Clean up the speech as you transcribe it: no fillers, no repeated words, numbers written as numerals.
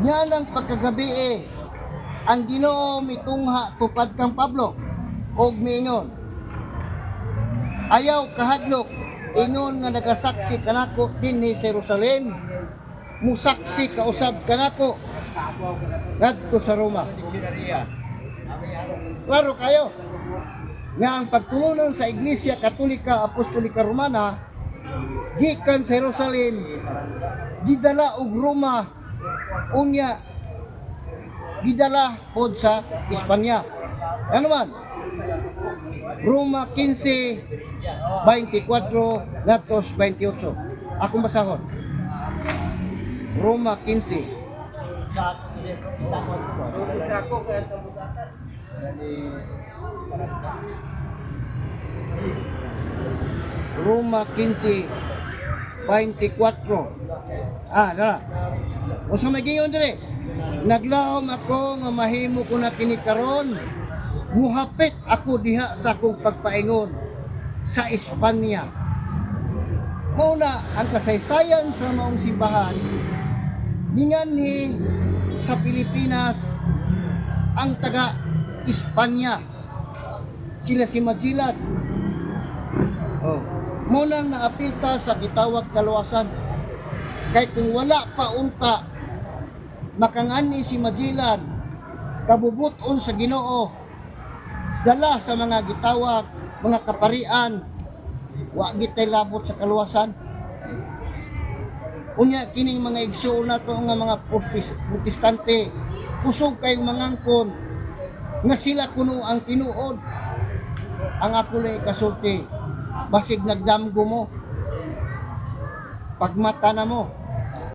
Yan ang pagkagabi ang Ginoo mitungha tupad kang Pablo og miingon, ayaw kahadlok ingon nga nagasaksi kanako dinhi sa Jerusalem, musaksi kausab kanako ngadto sa Roma. Klaro kayo nga ang pagtulunan sa Iglesia Katolika Apostolika Romana gikan sa Jerusalem gidala og Roma, unya gidala pod sa Espanya. Ano man? Roma 15:24 natos 28. Akong basahon. Roma 15. Roma 15:24. Dala. O sa magiyon dire, naglahom ako nga mahimo ko na kini karon. Muhapit ako diha sa akong pagpaingon sa Espanya. Muna ang kasaysayan sa maong simbahan ninganhi sa Pilipinas ang taga Espanya. Sila si Magellan. Muna naapita sa gitawag kaluwasan. Kay kung wala pa unta makangani si Magellan kabubuton sa Ginoo, dala sa mga gitawag, mga kaparian, wa gitay labot sa kaluwasan. Unya kining mga igsoon nato nga mga protestante kusog kay mangangkon nga sila kuno ang tinuod. Ang ako lay kasulti, basig nagdamgo mo, pagmata na mo,